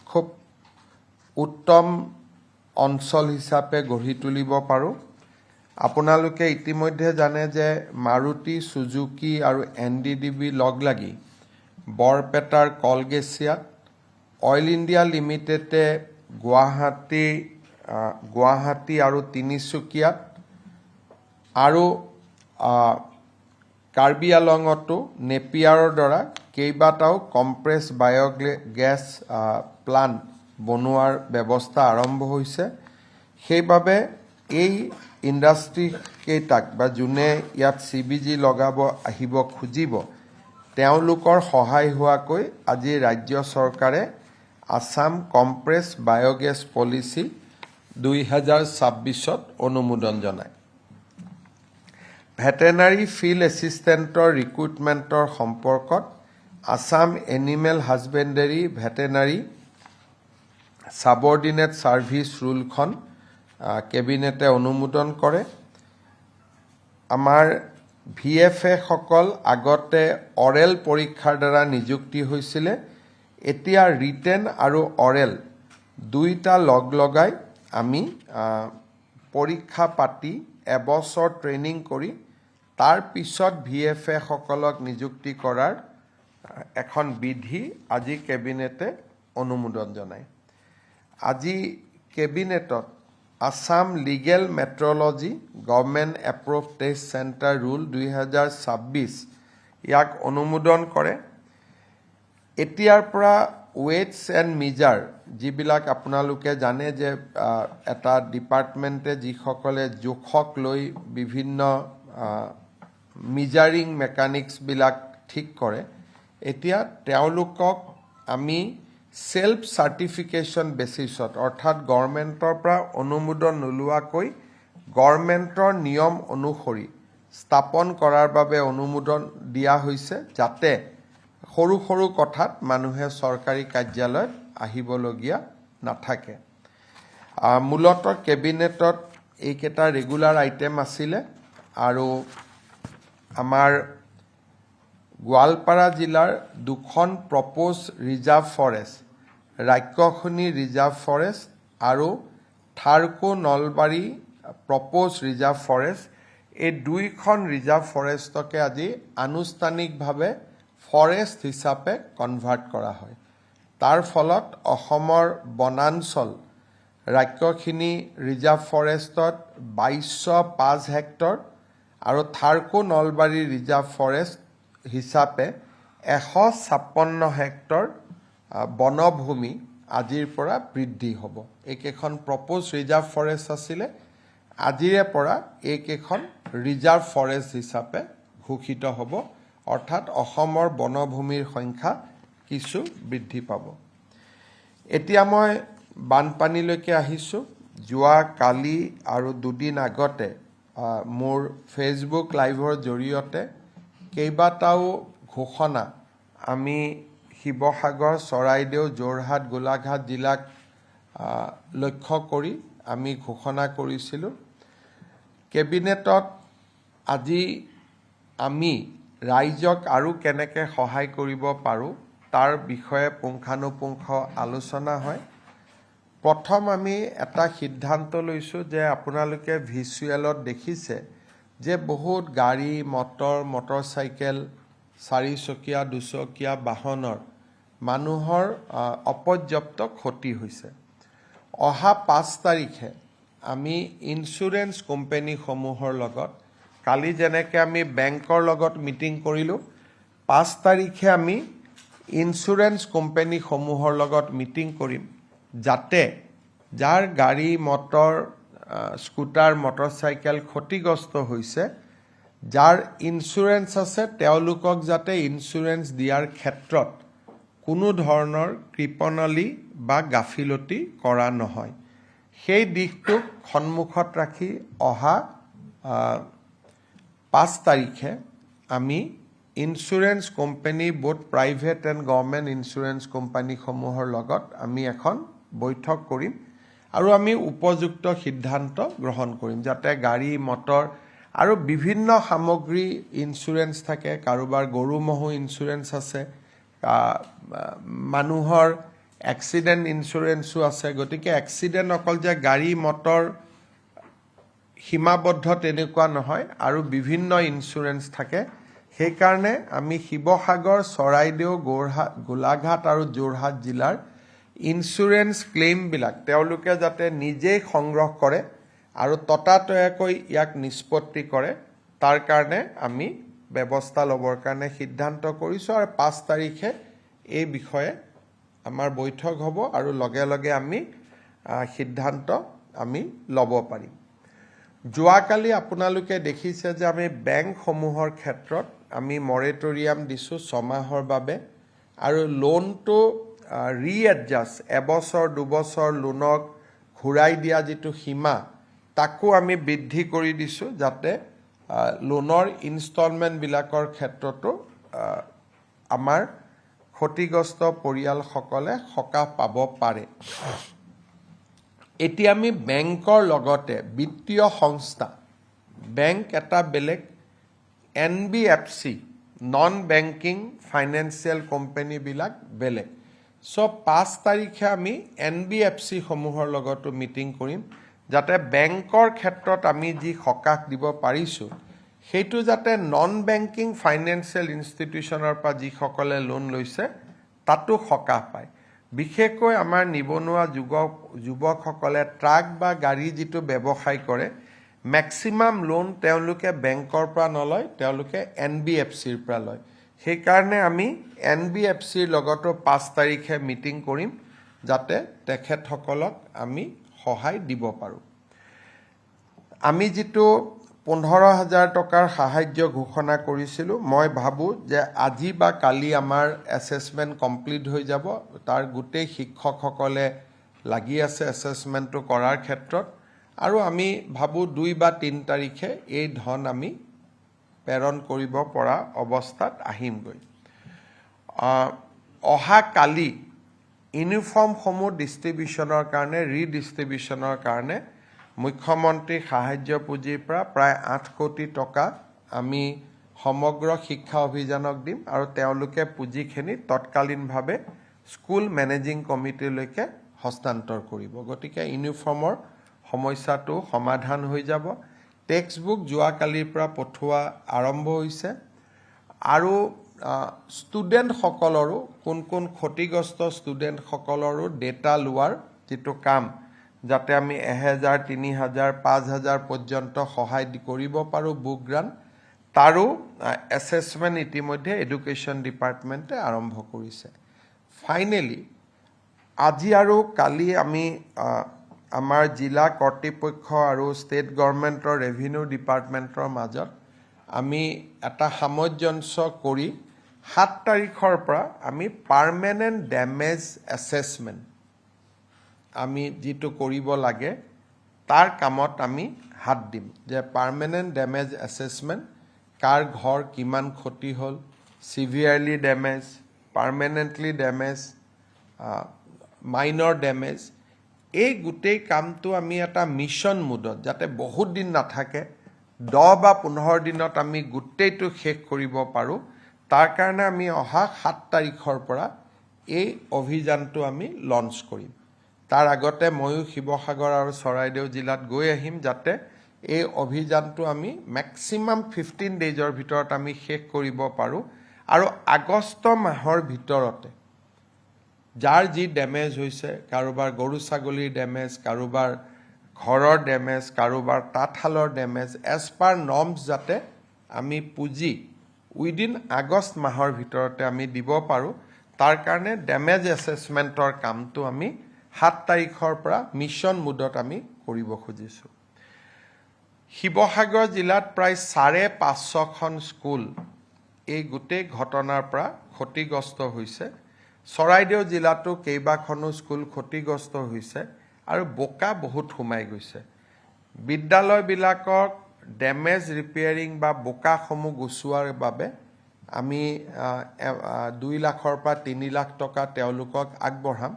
খুব উত্তম অঞ্চল হিচাপে গঢ়ি তুলিব পাৰোঁ। আপোনালোকে ইতিমধ্যে জানে যে মাৰুতি সুজুকি আৰু NDDB লগ লাগি বৰপেটাৰ কলগেছিয়াত, অইল ইণ্ডিয়া লিমিটেডে গুৱাহাটী আৰু তিনিচুকীয়াত আৰু কাৰ্বি আলঙতো নেপিয়াৰৰ দ্বাৰা কেইবাটাও কম্প্ৰেছ বায়'গেছ প্লাণ্ট বনোৱাৰ ব্যৱস্থা আৰম্ভ হৈছে। সেইবাবে এই ইণ্ডাষ্ট্ৰীকেইটাক বা যোনে ইয়াত CBG লগাব আহিব খুজিব তেওঁলোকৰ সহায় হোৱাকৈ আজি ৰাজ্য চৰকাৰে আছাম কম্প্ৰেছ বায়'গেছ পলিচি 2026ত অনুমোদন জনায়। ভেটেনাৰী ফিল্ড এছিষ্টেণ্টৰ ৰিক্ৰুটমেণ্টৰ সম্পৰ্কত Assam animal husbandry veterinary subordinate service ৰুলখন কেবিনেটে অনুমোদন কৰে। আমাৰ VFA সকল আগতে অৰেল পৰীক্ষাৰ দ্বাৰা নিযুক্তি হৈছিলে, এতিয়া ৰিটেন আৰু অৰেল দুইটা লগাই আমি পৰীক্ষা পাতি এবছৰ ট্ৰেইনিং কৰি তাৰ পিছত VFA সকলক নিযুক্তি কৰাৰ এখন বিধি আজি কেবিনেটে অনুমোদন জনায়। আজি কেবিনেটত Assam legal metrology government approve test centre rule 2026 ইয়াক অনুমোদন কৰে। এতিয়াৰ পৰা ৱেটছ এণ্ড মিজাৰ যিবিলাক আপোনালোকে জানে যে এটা ডিপাৰ্টমেণ্টে যিসকলে জোখক লৈ বিভিন্ন মিজাৰিং মেকানিক্সবিলাক ঠিক কৰে, এতিয়া তেওঁলোকক আমি সেল্ফ চাৰ্টিফিকেশ্যন বেচিছত অৰ্থাৎ গভৰ্ণমেণ্টৰ পৰা অনুমোদন নোলোৱাকৈ গভৰ্ণমেণ্টৰ নিয়ম অনুসৰি স্থাপন কৰাৰ বাবে অনুমোদন দিয়া হৈছে, যাতে সৰু সৰু কথাত মানুহে চৰকাৰী কাৰ্যালয়ত আহিবলগীয়া নাথাকে। মূলতঃ কেবিনেটত এইকেইটা ৰেগুলাৰ আইটেম আছিলে আৰু আমাৰ গোৱালপাৰা জিলাৰ দুখন proposed reserve forest, Rakshasini reserve forest আৰু Tharko Nalbari proposed reserve forest, এই দুইখন ৰিজাৰ্ভ ফৰেষ্টকে আজি আনুষ্ঠানিকভাৱে ফৰেষ্ট হিচাপে কনভাৰ্ট কৰা হয়। তাৰ ফলত অসমৰ বনাঞ্চল ৰাক্ষসিনী ৰিজাৰ্ভ ফৰেষ্টত 2205 হেক্টৰ আৰু থাৰ্কো নলবাৰী ৰিজাৰ্ভ ফৰেষ্ট হিচাপে 156 হেক্টৰ বনভূমি আজিৰ পৰা বৃদ্ধি হ'ব। এইকেইখন প্ৰপ'জ ৰিজাৰ্ভ ফৰেষ্ট আছিলে, আজিৰে পৰা এইকেইখন ৰিজাৰ্ভ ফৰেষ্ট হিচাপে ঘোষিত হ'ব, অৰ্থাৎ অসমৰ বনভূমিৰ সংখ্যা কিছু বৃদ্ধি পাব। এতিয়া মই বানপানীলৈকে আহিছোঁ। যোৱা কালি আৰু দুদিন আগতে মোৰ ফেচবুক লাইভৰ জৰিয়তে কেইবাটাও ঘোষণা আমি শিৱসাগৰ, চৰাইদেউ, যোৰহাট, গোলাঘাট জিলাক লক্ষ্য কৰি আমি ঘোষণা কৰিছিলোঁ। কেবিনেটত আজি আমি ৰাইজক আৰু কেনেকৈ সহায় কৰিব পাৰোঁ তাৰ বিষয়ে পুংখানুপুংখ আলোচনা হয়। প্ৰথম আমি এটা সিদ্ধান্ত লৈছোঁ যে আপোনালোকে ভিজুৱেলত দেখিছে যে বহুত গাড়ী মটৰচাইকেল, চাৰিচকীয়া, দুচকীয়া বাহনৰ মানুহৰ অপৰ্যাপ্ত ক্ষতি হৈছে। অহা 5 তাৰিখে আমি ইঞ্চুৰেঞ্চ কোম্পানীসমূহৰ লগত, কালি যেনেকৈ আমি বেংকৰ লগত মিটিং কৰিলোঁ, 5 তাৰিখে আমি ইঞ্চুৰেঞ্চ কোম্পানীসমূহৰ লগত মিটিং কৰিম, যাতে যাৰ গাড়ী মটৰ স্কুটাৰ মটৰচাইকেল ক্ষতিগ্ৰস্ত হৈছে, যাৰ ইঞ্চুৰেঞ্চ আছে তেওঁলোকক যাতে ইঞ্চুৰেঞ্চ দিয়াৰ ক্ষেত্ৰত কোনো ধৰণৰ কৃপণালী বা গাফিলতি কৰা নহয়, সেই দিশটোক সন্মুখত ৰাখি অহা 5 তাৰিখে আমি insurance company, both private and government insurance কোম্পানীসমূহৰ লগত আমি এখন বৈঠক কৰিম আৰু আমি উপযুক্ত সিদ্ধান্ত গ্ৰহণ কৰিম, যাতে গাড়ী মটৰ আৰু বিভিন্ন সামগ্ৰী ইঞ্চুৰেঞ্চ থাকে। কাৰোবাৰ গৰু ম'হো ইঞ্চুৰেঞ্চ আছে, মানুহৰ এক্সিডেণ্ট ইঞ্চুৰেঞ্চো আছে গতিকে এক্সিডেণ্ট অকল যে গাড়ী মটৰ সীমাবদ্ধ তেনেকুৱা নহয় আৰু বিভিন্ন ইঞ্চুৰেঞ্চ থাকে সেইকাৰণে আমি শিৱসাগৰ চৰাইদেউ গোলাঘাট আৰু যোৰহাট জিলাৰ ইঞ্চুৰেঞ্চ ক্লেইমবিলাক তেওঁলোকে যাতে নিজেই সংগ্ৰহ কৰে আৰু ততাতৈয়াকৈ ইয়াক নিষ্পত্তি কৰে তাৰ কাৰণে আমি ব্যৱস্থা ল'বৰ কাৰণে সিদ্ধান্ত কৰিছোঁ আৰু 5 তাৰিখে এই বিষয়ে আমাৰ বৈঠক হ'ব আৰু লগে লগে আমি সিদ্ধান্ত আমি ল'ব পাৰিম যোৱাকালি আপোনালোকে দেখিছে যে আমি বেংকসমূহৰ ক্ষেত্ৰত আমি মৰেটৰিয়াম দিছোঁ 6 মাহৰ বাবে আৰু লোনটো ৰিএডজাষ্ট এবছৰ 2 বছৰ লোনক ঘূৰাই দিয়া যিটো সীমা তাকো আমি বৃদ্ধি কৰি দিছোঁ যাতে লোনৰ ইনষ্টলমেণ্টবিলাকৰ ক্ষেত্ৰতো আমাৰ ক্ষতিগ্ৰস্ত পৰিয়ালসকলে সকাহ পাব পাৰে এতিয়া আমি বেংকৰ লগতে বিত্তীয় সংস্থা বেংক এটা বেলেগ NBFC নন বেংকিং ফাইনেন্সিয়েল কোম্পানীবিলাক বেলেগ সো 5 তাৰিখে আমি NBFC সমূহৰ লগতো মিটিং কৰিম যাতে বেংকৰ ক্ষেত্ৰত আমি যি সকাহ দিব পাৰিছোঁ সেইটো যাতে নন বেংকিং ফাইনেন্সিয়েল ইনষ্টিটিউচনৰ পৰা যিসকলে লোন লৈছে তাতো সকাহ পায় বিশেষকৈ আমাৰ নিবনুৱা যুৱকসকলে ট্ৰাক বা গাড়ী যিটো ব্যৱসায় কৰে ম্যাক্সিমাম লোন তেওঁলোকে বেংকৰ পৰা নলয় তেওঁলোকে NBFCৰ পৰা লয় সেইকাৰণে আমি NBFCৰ লগতো 5 তাৰিখে মিটিং কৰিম যাতে তেখেতসকলক আমি সহায় দিব পাৰোঁ আমি যিটো 15,000 টকাৰ সাহায্য ঘোষণা কৰিছিলোঁ মই ভাবোঁ যে আজি বা কালি আমাৰ এছেছমেণ্ট কমপ্লিট হৈ যাব তাৰ গোটেই শিক্ষকসকলে লাগি আছে এছেছমেণ্টটো কৰাৰ ক্ষেত্ৰত আৰু আমি ভাবোঁ 2 বা 3 তাৰিখে এই ধন আমি প্ৰেৰণ কৰিব পৰা অৱস্থাত আহিমগৈ অহা কালি ইউনিফৰ্মসমূহ ডিষ্ট্ৰিবিউশ্যনৰ কাৰণে ৰিডিষ্ট্ৰিবিউশ্যনৰ কাৰণে মুখ্যমন্ত্ৰীৰ সাহায্য পুঁজিৰ পৰা প্ৰায় 8 কোটি টকা আমি সমগ্ৰ শিক্ষা অভিযানক দিম আৰু তেওঁলোকে পুঁজিখিনি তৎকালীনভাৱে স্কুল মেনেজিং কমিটিলৈকে হস্তান্তৰ কৰিব গতিকে ইউনিফৰ্মৰ সমস্যাটো সমাধান হৈ যাব টেক্সটবুক যোৱাকালিৰ পৰা পঠোৱা আৰম্ভ হৈছে আৰু ষ্টুডেণ্টসকলৰো কোন ক্ষতিগ্ৰস্ত ষ্টুডেণ্টসকলৰো ডেটা লোৱাৰ যিটো কাম যাতে আমি 1000 3000 5000 পৰ্যন্ত সহায় কৰিব পাৰোঁ বুক গ্ৰান্ট তাৰো এছেছমেণ্ট ইতিমধ্যে এডুকেশ্যন ডিপাৰ্টমেণ্টে আৰম্ভ কৰিছে ফাইনেলি আজি আৰু কালি আমি আমাৰ জিলা কৰ্তৃপক্ষ আৰু ষ্টেট গভৰ্ণমেণ্টৰ ৰেভিনিউ ডিপাৰ্টমেণ্টৰ মাজত আমি এটা সামঞ্জস্য কৰি 7 তাৰিখৰ পৰা আমি পাৰ্মানেণ্ট ডেমেজ এছেছমেণ্ট আমি যিটো কৰিব লাগে তাৰ কামত আমি হাত দিম যে পাৰ্মানেণ্ট ডেমেজ এছেছমেণ্ট কাৰ ঘৰ কিমান ক্ষতি হ'ল severely damage permanently damage minor damage এই গোটেই কামটো আমি এটা মিছন মুডত যাতে বহুত দিন নাথাকে 10 বা 15 দিনত আমি গোটেইটো শেষ কৰিব পাৰোঁ তাৰ কাৰণে আমি অহা 7 তাৰিখৰ পৰা এই অভিযানটো আমি লঞ্চ কৰিম তাৰ আগতে ময়ো শিৱসাগৰ আৰু চৰাইদেউ জিলাত গৈ আহিম যাতে এই অভিযানটো আমি ম্যাক্সিমাম 15 ডেজৰ ভিতৰত আমি শেষ কৰিব পাৰোঁ আৰু আগষ্ট মাহৰ ভিতৰতে যাৰ যি ডেমেজ হৈছে কাৰোবাৰ গৰু ছাগলীৰ ডেমেজ কাৰোবাৰ ঘৰৰ ডেমেজ কাৰোবাৰ তাঁতশালৰ ডেমেজ এজ পাৰ নৰ্মছ যাতে আমি পুঁজি উইদিন আগষ্ট মাহৰ ভিতৰতে আমি দিব পাৰোঁ তাৰ কাৰণে ডেমেজ এছেছমেণ্টৰ কামটো আমি 7 তাৰিখৰ পৰা মিছন মুডত আমি কৰিব খুজিছোঁ শিৱসাগৰ জিলাত প্ৰায় 550খন স্কুল এই গোটেই ঘটনাৰ পৰা ক্ষতিগ্ৰস্ত হৈছে চৰাইদেউ জিলাতো কেইবাখনো স্কুল ক্ষতিগ্ৰস্ত হৈছে আৰু বোকা বহুত সোমাই গৈছে বিদ্যালয়বিলাকক ডেমেজ ৰিপেয়াৰিং বা বোকাসমূহ গুচোৱাৰ বাবে আমি 2 লাখৰ পৰা 3 লাখ টকা তেওঁলোকক আগবঢ়াম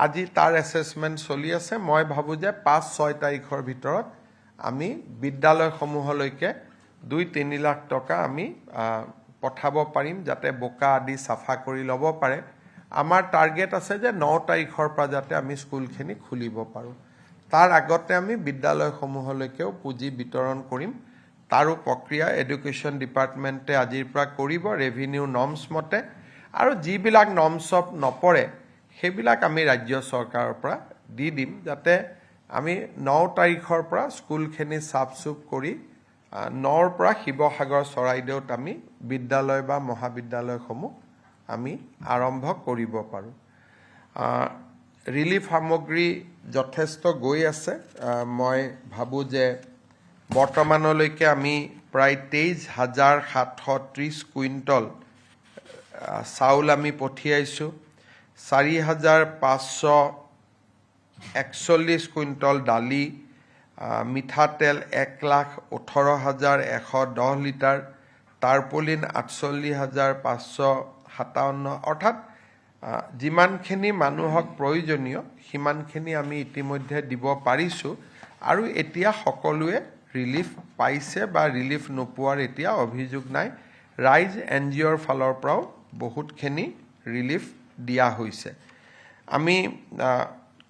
আজি তাৰ এছেছমেণ্ট চলি আছে মই ভাবোঁ যে 5-6 তাৰিখৰ ভিতৰত আমি বিদ্যালয়সমূহলৈকে 2-3 লাখ টকা আমি পঠাব পাৰিম যাতে বোকা আদি চাফা কৰি ল'ব পাৰে আমাৰ টাৰ্গেট আছে যে 9 তাৰিখৰ পৰা যাতে আমি স্কুলখিনি খুলিব পাৰোঁ তাৰ আগতে আমি বিদ্যালয়সমূহলৈকেও পুঁজি বিতৰণ কৰিম তাৰো প্ৰক্ৰিয়া এডুকেশ্যন ডিপাৰ্টমেণ্টে আজিৰ পৰা কৰিব ৰেভিনিউ নৰ্মছ মতে আৰু যিবিলাক নৰ্মছত নপৰে সেইবিলাক আমি ৰাজ্য চৰকাৰৰ পৰা দি দিম যাতে আমি 9 তাৰিখৰ পৰা স্কুলখিনি চাফ-চুফ কৰি 9ৰ পৰা শিৱসাগৰ চৰাইদেউত আমি বিদ্যালয় বা মহাবিদ্যালয়সমূহ আমি আৰম্ভ কৰিব পাৰোঁ ৰিলিফ সামগ্ৰী যথেষ্ট গৈ আছে মই ভাবোঁ যে বৰ্তমানলৈকে আমি প্ৰায় 23,730 কুইণ্টল চাউল আমি পঠিয়াইছোঁ 4,541 কুইণ্টল দালি মিঠাতেল 1,18,110 লিটাৰ টাৰ্পলিন 48,557 অৰ্থাৎ যিমানখিনি মানুহক প্ৰয়োজনীয় সিমানখিনি আমি ইতিমধ্যে দিব পাৰিছোঁ আৰু এতিয়া সকলোৱে ৰিলিফ পাইছে বা ৰিলিফ নোপোৱাৰ এতিয়া অভিযোগ নাই ৰাইজ এনজিঅ'ৰ ফালৰ পৰাও বহুতখিনি ৰিলিফ দিয়া হৈছে আমি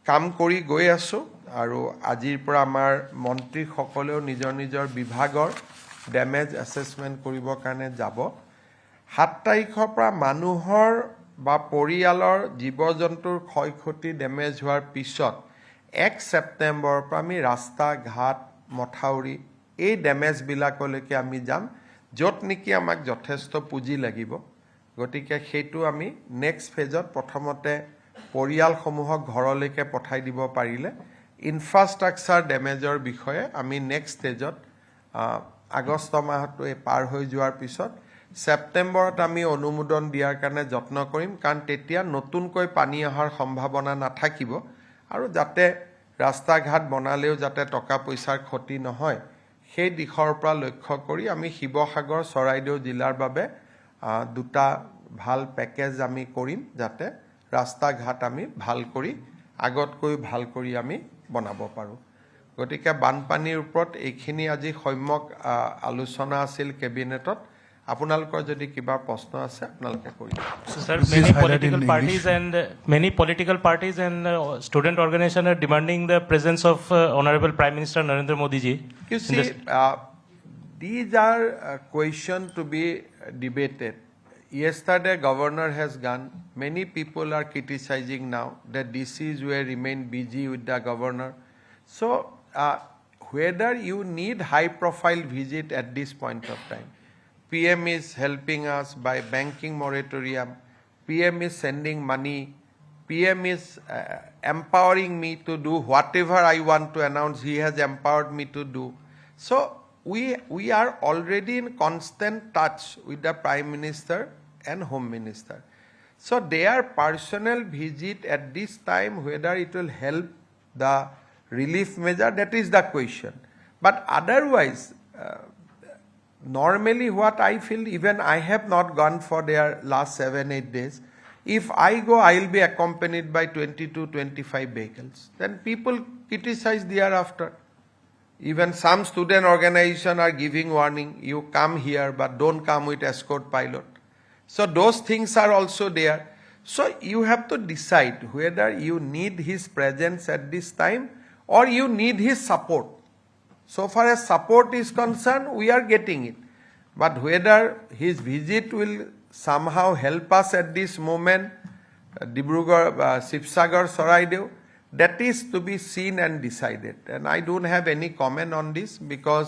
কাম কৰি গৈ আছোঁ আৰু আজিৰ পৰা আমাৰ মন্ত্ৰীসকলেও নিজৰ নিজৰ বিভাগৰ ডেমেজ এছেছমেণ্ট কৰিবৰ কাৰণে যাব 7 তাৰিখৰ পৰা মানুহৰ বা পৰিয়ালৰ জীৱ-জন্তুৰ ক্ষয়ক্ষতি ডেমেজ হোৱাৰ পিছত 1 ছেপ্টেম্বৰৰ পৰা আমি ৰাস্তা ঘাট মথাউৰি এই ডেমেজবিলাকলৈকে আমি যাম য'ত নেকি আমাক যথেষ্ট পুঁজি লাগিব গতিকে সেইটো আমি নেক্সট ফেজত প্ৰথমতে পৰিয়ালসমূহক ঘৰলৈকে পঠাই দিব পাৰিলে ইনফ্ৰাষ্ট্ৰাকচাৰ ডেমেজৰ বিষয়ে আমি নেক্সট ষ্টেজত আগষ্ট মাহটো পাৰ হৈ যোৱাৰ পিছত ছেপ্টেম্বৰত আমি অনুমোদন দিয়াৰ কাৰণে যত্ন কৰিম কাৰণ তেতিয়া নতুনকৈ পানী অহাৰ সম্ভাৱনা নাথাকিব আৰু যাতে ৰাস্তা ঘাট বনালেও যাতে টকা পইচাৰ ক্ষতি নহয় সেই দিশৰ পৰা লক্ষ্য কৰি আমি শিৱসাগৰ চৰাইদেউ জিলাৰ বাবে দুটা ভাল পেকেজ আমি কৰিম যাতে ৰাস্তা ঘাট আমি ভাল কৰি আগতকৈ ভাল কৰি আমি বনাব পাৰোঁ গতিকে বানপানীৰ ওপৰত এইখিনি আজি সম্যক আলোচনা আছিল কেবিনেটত আপোনালোকৰ যদি কিবা প্ৰশ্ন আছে আপোনালোকে কৰিব So, sir, many political parties and student organizations are demanding the presence of Honorable Prime Minister Narendra Modi ji. You see, these are questions to be debated. Yesterday, governor has gone. Many people are criticizing now that DCs will remain busy with the governor. So, whether you need high-profile visit at this point of time, PM is helping us by banking moratorium. PM is sending money. PM is empowering me to do whatever I want to announce. He has empowered me to do. So we are already in constant touch with the Prime Minister and Home Minister. So their personal visit at this time, whether it will help the relief measure, that is the question. But otherwise, normally what I feel, even I have not gone for their last 7-8 days. If I go, I will be accompanied by 20 to 25 vehicles. Then people criticize thereafter. Even some student organizations are giving warning, you come here but don't come with escort pilot. So those things are also there. So you have to decide whether you need his presence at this time or you need his support. So far as support is concerned, we are getting it. But whether his visit will somehow help us at this moment, Dibrugarh, Sibsagar, Saraideo, that is to be seen and decided. And I don't have any comment on this because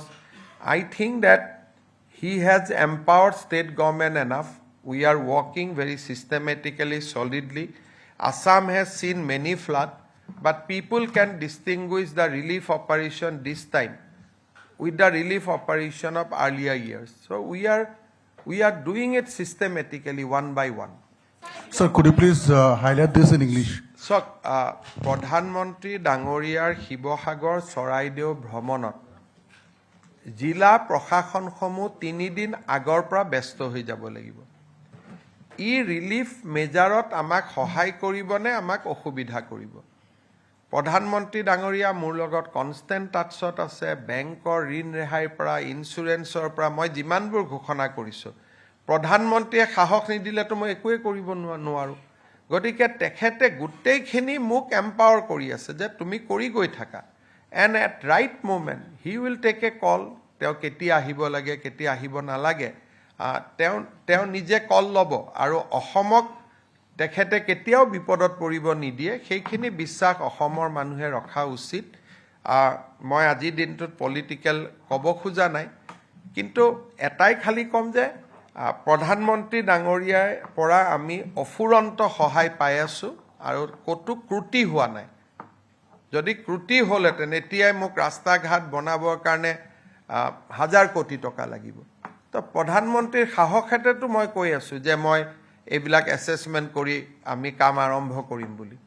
I think that he has empowered state government enough. We are working very systematically, solidly. Assam has seen many floods, but people can distinguish the relief operation this time with the relief operation of earlier years. So we are doing it systematically one by one. Sir, could you please highlight this in English? So, প্ৰধানমন্ত্ৰী ডাঙৰীয়াৰ শিৱসাগৰ চৰাইদেউ ভ্ৰমণত জিলা প্ৰশাসনসমূহ 3 দিন আগৰ পৰা ব্যস্ত হৈ যাব লাগিব ই ৰিলিফ মেজাৰত আমাক সহায় কৰিবনে আমাক অসুবিধা কৰিব প্ৰধানমন্ত্ৰী ডাঙৰীয়া মোৰ লগত কনষ্টেণ্ট টাচত আছে বেংকৰ ঋণ ৰেহাইৰ পৰা ইনস্যুৰেন্সৰ পৰা মই যিমানবোৰ ঘোষণা কৰিছোঁ প্ৰধানমন্ত্ৰীয়ে সাহস নিদিলেতো মই একোৱে কৰিব নোৱাৰোঁ গতিকে তেখেতে গোটেইখিনি মোক এম্পাৱাৰ কৰি আছে যে তুমি কৰি গৈ থাকা and at right moment he will take a call তেওঁ কেতিয়া আহিব লাগে কেতিয়া আহিব নালাগে তেওঁ নিজে কল ল'ব আৰু অসমক তেখেতে কেতিয়াও বিপদত পৰিব নিদিয়ে সেইখিনি বিশ্বাস অসমৰ মানুহে ৰখা উচিত মই আজিৰ দিনটোত পলিটিকেল ক'ব খোজা নাই কিন্তু এটাই খালি ক'ম যে প্ৰধানমন্ত্ৰী ডাঙৰীয়াৰ পৰা আমি অফুৰন্ত সহায় পাই আছোঁ আৰু ক'তো ক্ৰুটি হোৱা নাই যদি ক্ৰুটি হ'লহেঁতেন এতিয়াই মোক ৰাস্তা ঘাট বনাবৰ কাৰণে 1000 কোটি টকা লাগিব তো প্ৰধানমন্ত্ৰীৰ সাহসেতেতো মই কৈ আছোঁ যে মই এইবিলাক এছেছমেণ্ট কৰি আমি কাম আৰম্ভ কৰিম বুলি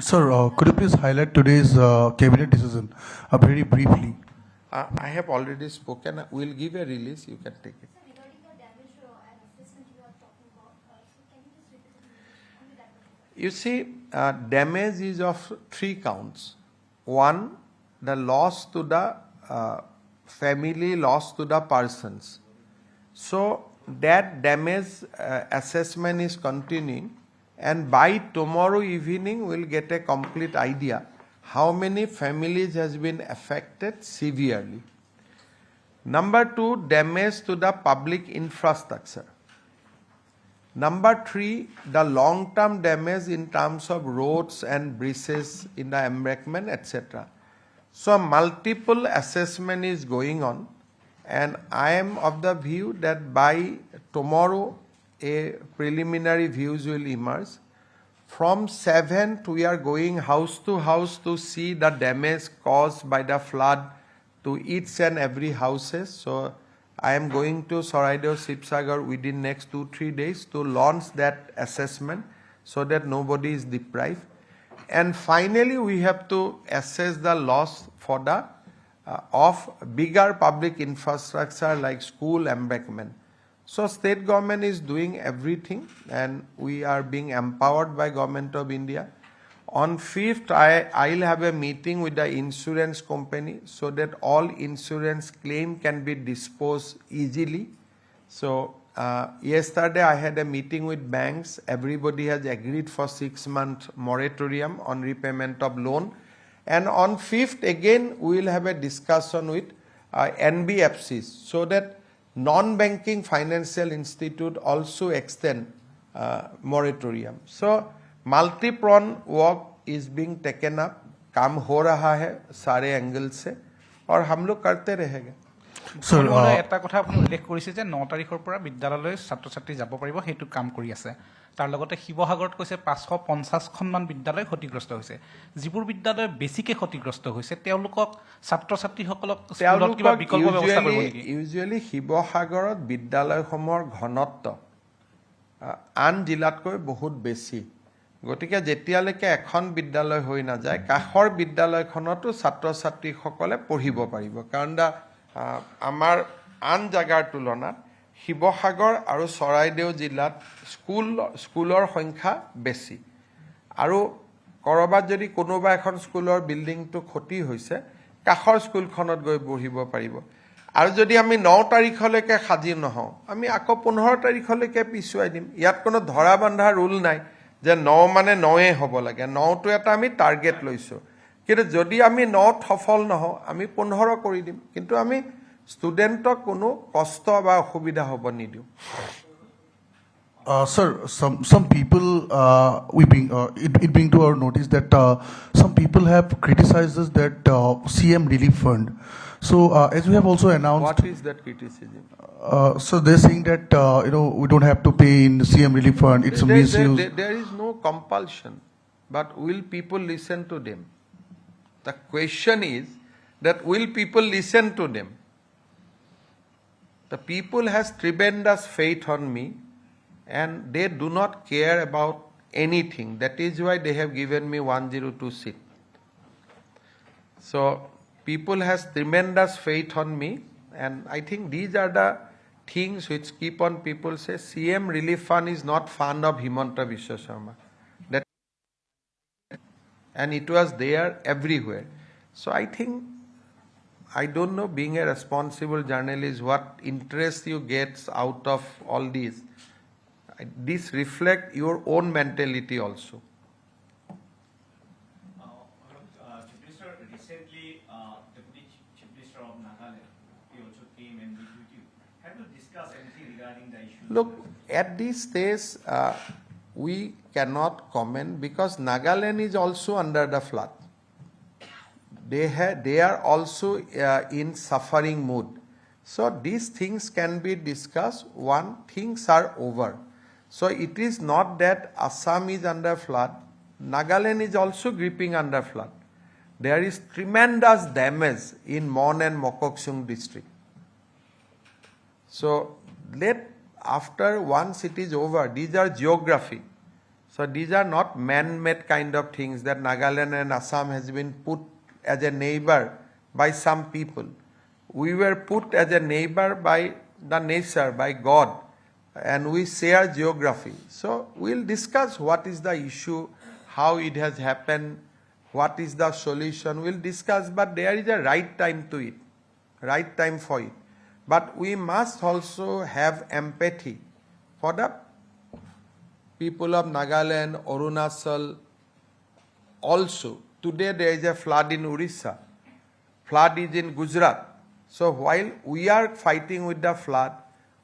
Sir, could you please highlight today's cabinet decision very briefly? I have already spoken. We'll give a release. You can take it. Regarding the damage and assessment you are talking about, so can you just repeat it only that particular? You see, damage is of 3 counts. One, the loss to the family, loss to the persons. So that damage assessment is continuing, and by tomorrow evening we'll get a complete idea how many families has been affected severely. Number 2, damage to the public infrastructure. Number 3, the long-term damage in terms of roads and bridges in the embankment, etc. So multiple assessment is going on, and I am of the view that by tomorrow a preliminary views will emerge. From 7th, we are going house to house to see the damage caused by the flood to each and every houses. So I am going to Saraideo Sibsagar within next 2-3 days to launch that assessment so that nobody is deprived. And finally, we have to assess the loss for the of bigger public infrastructure like school embankment. So state government is doing everything and we are being empowered by Government of India. On 5th, I'll have a meeting with the insurance company so that all insurance claim can be disposed easily. So yesterday I had a meeting with banks. Everybody has agreed for 6-month moratorium on repayment of loan. And on 5th again we will have a discussion with NBFCs so that non-banking financial institute also extend moratorium. So multi-pronged work is being taken up. काम हो रहा है सारे angle से और हम लोग करते रहेंगे Sir, এটা কথা আপুনি উল্লেখ কৰিছে যে 9 তাৰিখৰ পৰা বিদ্যালয়লৈ ছাত্ৰ ছাত্ৰী যাব পাৰিব সেইটো কাম কৰি আছে তাৰ লগতে শিৱসাগৰত কৈছে 550খনমান বিদ্যালয় ক্ষতিগ্ৰস্ত হৈছে যিবোৰ বিদ্যালয় বেছিকৈ ক্ষতিগ্ৰস্ত হৈছে তেওঁলোকক ছাত্ৰ ছাত্ৰীসকলক স্কুলত কিবা বিকল্প ব্যৱস্থা কৰিব নেকি ইউজুৱেলি শিৱসাগৰত বিদ্যালয়সমূহৰ ঘনত্ব আন জিলাতকৈ বহুত বেছি গতিকে যেতিয়ালৈকে এখন বিদ্যালয় হৈ নাযায় কাষৰ বিদ্যালয়খনতো ছাত্ৰ ছাত্ৰীসকলে পঢ়িব পাৰিব কাৰণ আমাৰ আন জাগাৰ তুলনাত শিৱসাগৰ আৰু চৰাইদেউ জিলাত স্কুলৰ সংখ্যা বেছি আৰু কৰবাত যদি কোনোবা এখন স্কুলৰ বিল্ডিংটো ক্ষতি হৈছে কাষৰ স্কুলখনত গৈ পঢ়িব পাৰিব আৰু যদি আমি 9 তাৰিখলৈকে সাজি নহওঁ আমি আকৌ 15 তাৰিখলৈকে পিছুৱাই দিম ইয়াত কোনো ধৰা বন্ধা ৰুল নাই যে 9 মানে 9 হ'ব লাগে 9টো এটা আমি টাৰ্গেট লৈছোঁ কিন্তু যদি আমি 9ত সফল নহওঁ আমি 15 কৰি দিম কিন্তু আমি ষ্টুডেণ্টক কোনো কষ্ট বা অসুবিধা হ'ব নিদিওঁ Sir, some people it being to our notice that some people have criticized us that CM Relief Fund. So as we have also announced, what is that criticism? So they're saying that we don't have to pay in CM Relief Fund. It's a misuse. There is no compulsion, but will people listen to them? The question is that will people listen to them? The people has tremendous faith on me. And they do not care about anything. That is why they have given me 102 seat. So people has tremendous faith on me, and I think these are the things which keep on people say CM Relief Fund is not fund of Himanta Biswa Sarma. That and it was there everywhere. So I think I don't know, being a responsible journalist, what interest you get out of all these. This reflect your own mentality also. Chief Minister, recently, Deputy Chief Minister of Nagaland, he also came and meet with you. Have you discussed anything regarding the issue? Look, at this stage, we cannot comment because Nagaland is also under the flood. They are also in suffering mood. So these things can be discussed once things are over. So it is not that Assam is under flood. Nagaland is also gripping under flood. There is tremendous damage in Mon and Mokoksung district. So after once it is over, these are geography. So these are not man-made kind of things that Nagaland and Assam has been put as a neighbor by some people. We were put as a neighbor by the nature, by God, and we share geography. So we'll discuss what is the issue, how it has happened, what is the solution. We'll discuss, but there is a right time to it, right time for it. But we must also have empathy for the people of Nagaland, Arunachal. Also, today there is a flood in Orissa. Flood is in Gujarat. So while we are fighting with the flood,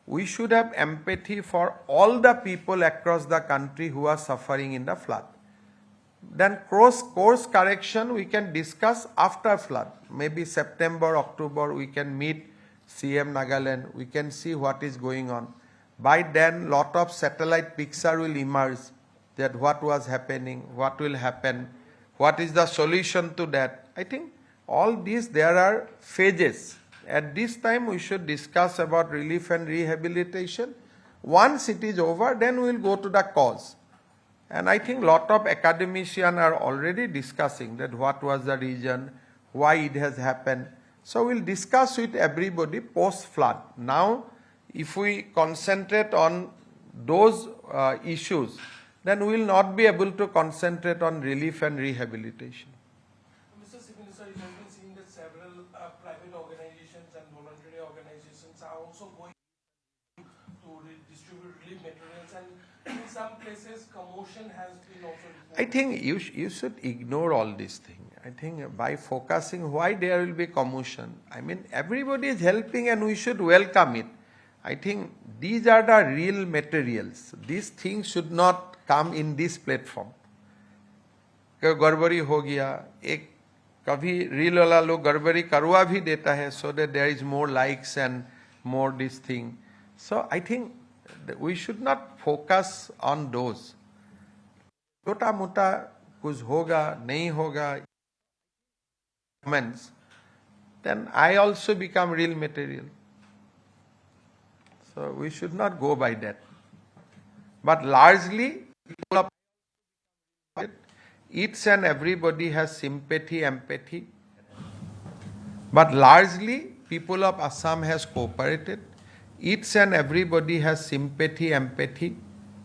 we should have empathy for all the people across the country who are suffering in the flood. Then course correction we can discuss after flood. Maybe September, October we can meet CM Nagaland. We can see what is going on. By then, lot of satellite picture will emerge that what was happening, what will happen, what is the solution to that. I think all these, there are phases. At this time, we should discuss about relief and rehabilitation. Once it is over, then we will go to the cause. And I think lot of academicians are already discussing that what was the reason, why it has happened. So we'll discuss with everybody post-flood. Now, if we concentrate on those issues, then we will not be able to concentrate on relief and rehabilitation. Mr. Chief Minister, it has been seen that several private organizations and voluntary organizations are also going to distribute relief materials, and in some places commotion has been also reported. I think you should ignore all these things. I think by focusing why there will be commotion. I mean, everybody is helping and we should welcome it. I think these are the real materials. These things should not come in this platform. गड़बड़ी हो गया, एक कभी reel वाला लोग गड़बड़ी करवा भी देता है so that there is more likes and more this thing. So I think we should not focus on those. छोटा मोटा कुछ होगा नहीं होगा comments, then I also become real material. So we should not go by that. But largely, people of each and everybody has sympathy, empathy. But largely, people of Assam has cooperated. Each and everybody has sympathy, empathy,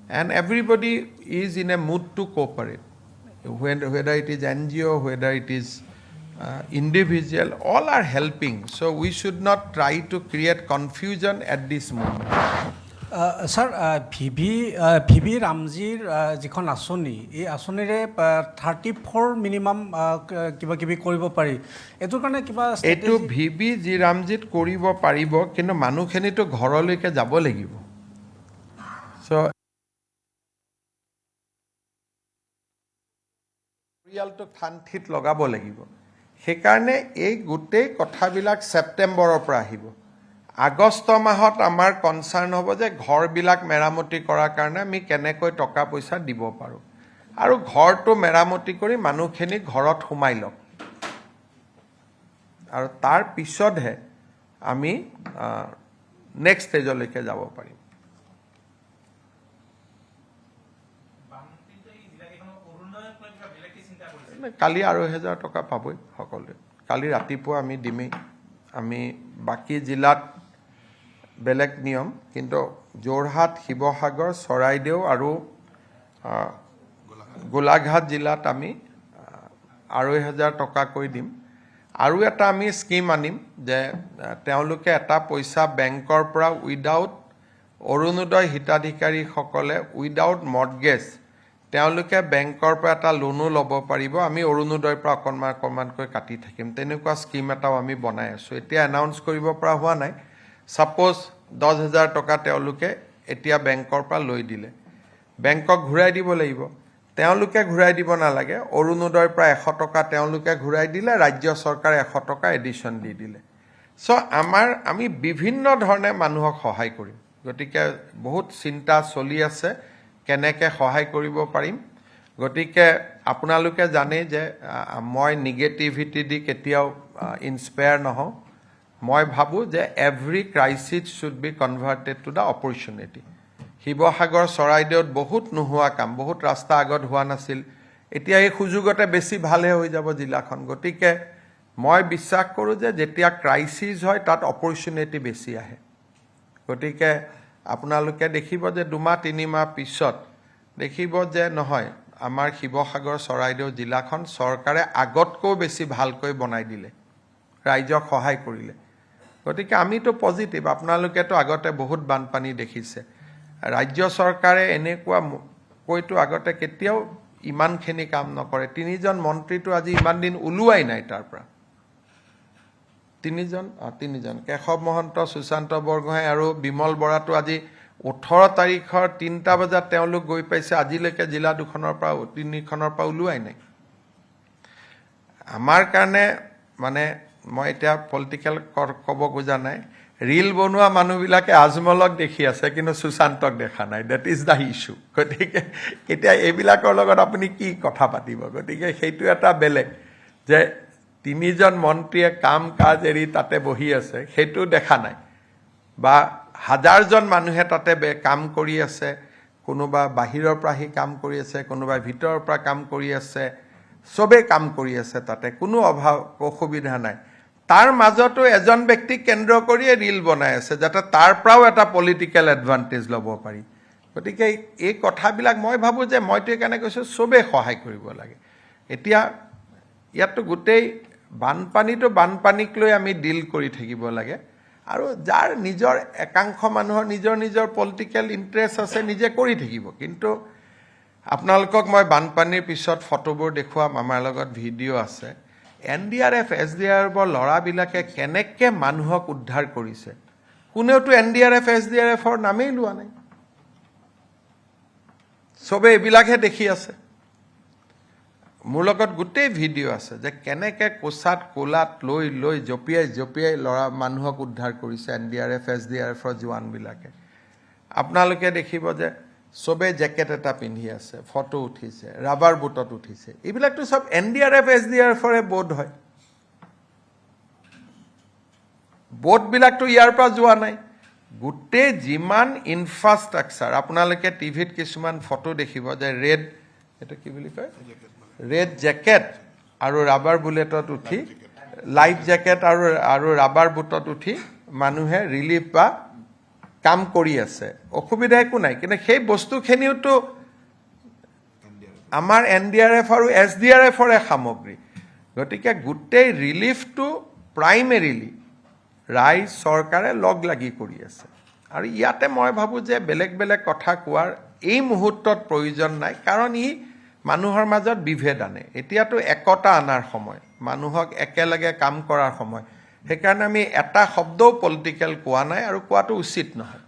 and everybody is in a mood to cooperate. Whether it is NGO, whether it is individual, all are helping. So we should not try to create confusion at this moment. Sir, V V ৰামজীৰ যিখন আঁচনি, এই আঁচনিৰে 34 minimum কিবা কিবি কৰিব পাৰি। এইটোৰ কাৰণে কিবা এইটো ভিভি জি ৰামজীত কৰিব পাৰিব, কিন্তু মানুহখিনিতো ঘৰলৈকে যাব লাগিব। So পৰিয়ালটোক শান্তিত লগাব লাগিব। সেইকাৰণে এই গোটেই কথাবিলাক ছেপ্টেম্বৰৰ পৰা আহিব। আগষ্ট মাহত আমাৰ কনচাৰ্ণ হ'ব যে ঘৰবিলাক মেৰামতি কৰাৰ কাৰণে আমি কেনেকৈ টকা পইচা দিব পাৰোঁ, আৰু ঘৰটো মেৰামতি কৰি মানুহখিনি ঘৰত সোমাই লওক, আৰু তাৰ পিছতহে আমি নেক্সট ষ্টেজলৈকে যাব পাৰিম। কালি আৰু 1000 টকা পাবই সকলোৱে। কালি ৰাতিপুৱা আমি দিমেই। আমি বাকী জিলাত বেলেগ নিয়ম, কিন্তু যোৰহাট, শিৱসাগৰ, চৰাইদেউ আৰু গোলাঘাট জিলাত আমি 2500 টকাকৈ দিম। আৰু এটা আমি স্কিম আনিম যে তেওঁলোকে এটা পইচা বেংকৰ পৰা উইদাউট অৰুণোদয় হিতাধিকাৰীসকলে উইদাউট মৰ্টগেজ তেওঁলোকে বেংকৰ পৰা এটা লোনো ল'ব পাৰিব। আমি অৰুণোদয়ৰ পৰা অকণমানকৈ কাটি থাকিম, তেনেকুৱা স্কিম এটাও আমি বনাই আছোঁ। এতিয়া এনাউন্স কৰিব পৰা হোৱা নাই। ছাপ'জ 10,000 টকা তেওঁলোকে এতিয়া বেংকৰ পৰা লৈ দিলে, বেংকক ঘূৰাই দিব লাগিব। তেওঁলোকে ঘূৰাই দিব নালাগে, অৰুণোদয়ৰ পৰা 100 টকা তেওঁলোকে ঘূৰাই দিলে, ৰাজ্য চৰকাৰে 100 টকা এডিশ্যন দি দিলে। চ' আমি বিভিন্ন ধৰণে মানুহক সহায় কৰিম। গতিকে বহুত চিন্তা চলি আছে কেনেকৈ সহায় কৰিব পাৰিম। গতিকে আপোনালোকে জানে যে মই নিগেটিভিটি দি কেতিয়াও ইনস্পায়াৰ নহওঁ। মই ভাবোঁ যে every crisis should be converted to the opportunity. Sivasagar চৰাইদেউত বহুত নোহোৱা কাম, বহুত ৰাস্তা আগত হোৱা নাছিল, এতিয়া এই সুযোগতে বেছি ভালহে হৈ যাব জিলাখন। গতিকে মই বিশ্বাস কৰোঁ যে যেতিয়া ক্ৰাইচিছ হয় তাত অপৰচুনিটি বেছি আহে। গতিকে আপোনালোকে দেখিব যে 2-3 মাহ পিছত দেখিব যে নহয়, আমাৰ শিৱসাগৰ চৰাইদেউ জিলাখন চৰকাৰে আগতকৈও বেছি ভালকৈ বনাই দিলে, ৰাইজক সহায় কৰিলে। গতিকে আমিতো পজিটিভ। আপোনালোকেতো আগতে বহুত বানপানী দেখিছে, ৰাজ্য চৰকাৰে এনেকুৱাকৈতো আগতে কেতিয়াও ইমানখিনি কাম নকৰে। 3জন মন্ত্ৰীটো আজি ইমান দিন ওলোৱাই নাই তাৰ পৰা। 3জন কেশৱ মহন্ত, সুশান্ত বৰগোহাঁই আৰু বিমল বৰাটো আজি 18 তাৰিখৰ 3টা বজাত তেওঁলোক গৈ পাইছে, আজিলৈকে জিলা 3খনৰ পৰা ওলোৱাই নাই। আমাৰ কাৰণে মানে মই এতিয়া পলিটিকেল ক'ব খোজা নাই, ৰীল বনোৱা মানুহবিলাকে আজমলক দেখি আছে কিন্তু সুশান্তক দেখা নাই। Date is the issue. গতিকে এতিয়া এইবিলাকৰ লগত আপুনি কি কথা পাতিব? গতিকে সেইটো এটা বেলেগ যে 3জন মন্ত্ৰীয়ে কাম কাজ এৰি তাতে বহি আছে, সেইটো দেখা নাই। বা 1000জন মানুহে তাতে কাম কৰি আছে, কোনোবা বাহিৰৰ পৰা আহি কাম কৰি আছে, কোনোবাই ভিতৰৰ পৰা কাম কৰি আছে, চবেই কাম কৰি আছে, তাতে কোনো অসুবিধা নাই। তাৰ মাজতো এজন ব্যক্তিক কেন্দ্ৰ কৰিয়ে ৰীল বনাই আছে যাতে তাৰ পৰাও এটা পলিটিকেল এডভান্টেজ ল'ব পাৰি। গতিকে এই কথাবিলাক মই ভাবোঁ যে মইতো এইকাৰণে কৈছোঁ চবেই সহায় কৰিব লাগে। এতিয়া ইয়াততো গোটেই বানপানীক লৈ আমি ডিল কৰি থাকিব লাগে, আৰু যাৰ নিজৰ একাংশ মানুহৰ নিজৰ পলিটিকেল ইণ্টাৰেষ্ট আছে নিজে কৰি থাকিব। কিন্তু আপোনালোকক মই বানপানীৰ পিছত ফটোবোৰ দেখুৱাম, আমাৰ লগত ভিডিঅ' আছে। NDRF SDRFৰ ল'ৰাবিলাকে কেনেকৈ মানুহক উদ্ধাৰ কৰিছে, কোনেওতো NDRF SDRFৰ নামেই লোৱা নাই, চবেই এইবিলাকহে দেখি আছে। মোৰ লগত গোটেই ভিডিঅ' আছে যে কেনেকৈ কোলাত লৈ জঁপিয়াই মানুহক উদ্ধাৰ কৰিছে NDRF SDRFৰ জোৱানবিলাকে। আপোনালোকে দেখিব যে চবেই জেকেট এটা পিন্ধি আছে, ফটো উঠিছে, ৰাবাৰ বুটত উঠিছে। এইবিলাকতো চব NDRF SDRFৰে বোট হয়। বোটবিলাকতো ইয়াৰ পৰা যোৱা নাই। গোটেই যিমান ইনফ্ৰাষ্ট্ৰাকচাৰ, আপোনালোকে টিভিত কিছুমান ফটো দেখিব যে এইটো কি বুলি কয়, ৰেড জেকেট আৰু ৰাবাৰ বুলেটত উঠি, লাইফ জেকেট আৰু ৰাবাৰ বুটত উঠি মানুহে ৰিলিফ বা কাম কৰি আছে, অসুবিধা একো নাই। কিন্তু সেই বস্তুখিনিওতো আমাৰ NDRF আৰু SDRFৰে সামগ্ৰী। গতিকে গোটেই ৰিলিফটো প্ৰাইমেৰিলি ৰাইজ চৰকাৰে লগ লাগি কৰি আছে। আৰু ইয়াতে মই ভাবোঁ যে বেলেগ কথা কোৱাৰ এই মুহূৰ্তত প্ৰয়োজন নাই, কাৰণ ই মানুহৰ মাজত বিভেদ আনে। এতিয়াতো একতা অনাৰ সময়, মানুহক একেলগে কাম কৰাৰ সময়। সেইকাৰণে আমি এটা শব্দও পলিটিকেল কোৱা নাই আৰু কোৱাটো উচিত নহয়।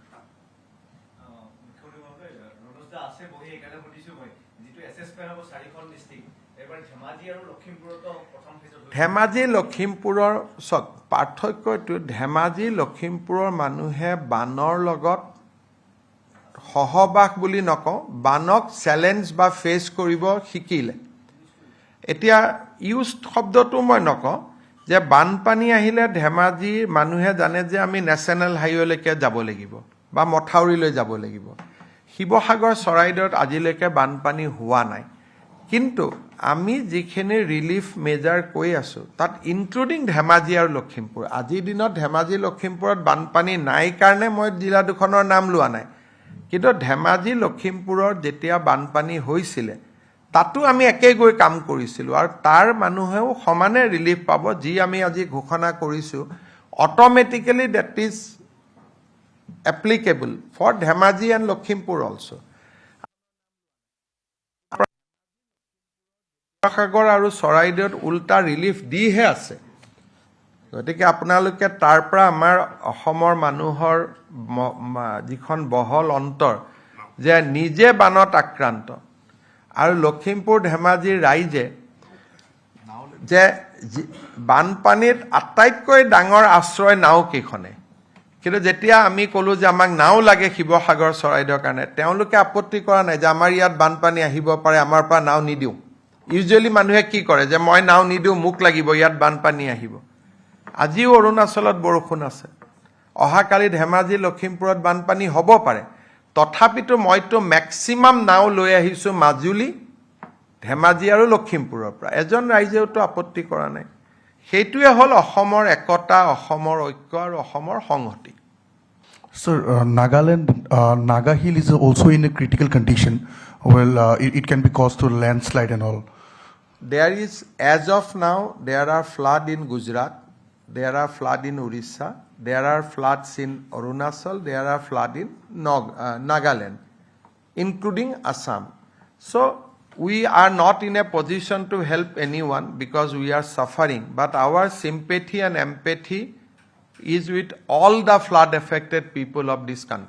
ধেমাজি লখিমপুৰৰ চাওক পাৰ্থক্যটো, ধেমাজি লখিমপুৰৰ মানুহে বানৰ লগত সহবাস বুলি নকওঁ, বানক চেলেঞ্জ বা ফেচ কৰিব শিকিলে। এতিয়া ইউজ শব্দটো মই নকওঁ যে বানপানী আহিলে ধেমাজিৰ মানুহে জানে যে আমি নেশ্যনেল হাইৱেলৈকে যাব লাগিব বা মথাউৰিলৈ যাব লাগিব। শিৱসাগৰ চৰাইদেউত আজিলৈকে বানপানী হোৱা নাই, কিন্তু আমি যিখিনি ৰিলিফ মেজাৰ কৈ আছোঁ তাত ইনক্লুডিং ধেমাজি আৰু লখিমপুৰ। আজিৰ দিনত ধেমাজি লখিমপুৰত বানপানী নাই কাৰণে মই জিলা 2খনৰ নাম লোৱা নাই, কিন্তু ধেমাজি লখিমপুৰৰ যেতিয়া বানপানী হৈছিলে তাতো আমি একেই গৈ কাম কৰিছিলোঁ, আৰু তাৰ মানুহেও সমানে ৰিলিফ পাব। যি আমি আজি ঘোষণা কৰিছোঁ automatically date is applicable for Dhemaji and Lakhimpur also. সাগৰ আৰু চৰাইদেউত উল্টা ৰিলিফ দিহে আছে গতিকে আপোনালোকে তাৰ পৰা আমাৰ অসমৰ মানুহৰ যিখন বহল অন্তৰ যে নিজে বানত আক্ৰান্ত আৰু লখিমপুৰ ধেমাজিৰ ৰাইজে যে বানপানীত আটাইতকৈ ডাঙৰ আশ্ৰয় নাও কেইখনে কিন্তু যেতিয়া আমি ক'লো যে আমাক নাও লাগে শিৱসাগৰ চৰাইদেউৰ কাৰণে তেওঁলোকে আপত্তি কৰা নাই যে আমাৰ ইয়াত বানপানী আহিব পাৰে আমাৰ পৰা নাও নিদিওঁ ইউজুৱেলি মানুহে কি কৰে যে মই নাও নিদিওঁ মোক লাগিব ইয়াত বানপানী আহিব আজিও অৰুণাচলত বৰষুণ আছে অহাকালি ধেমাজি লখিমপুৰত বানপানী হ'ব পাৰে তথাপিতো মইতো মেক্সিমাম নাও লৈ আহিছো মাজুলী ধেমাজি আৰু লখিমপুৰৰ পৰা এজন ৰাইজেওতো আপত্তি কৰা নাই সেইটোৱে হ'ল অসমৰ একতা অসমৰ ঐক্য আৰু অসমৰ সংহতি Sir, Nagaland, Naga Hill is also in a critical condition. Well, it can be caused to landslide and all. There is, as of now, there are flood in Gujarat, there are flood in Orissa, there are floods in Arunachal, there are flood in Nagaland, including Assam. So, we are not in a position to help anyone because we are suffering, but our sympathy and empathy is with all the flood affected people of this country.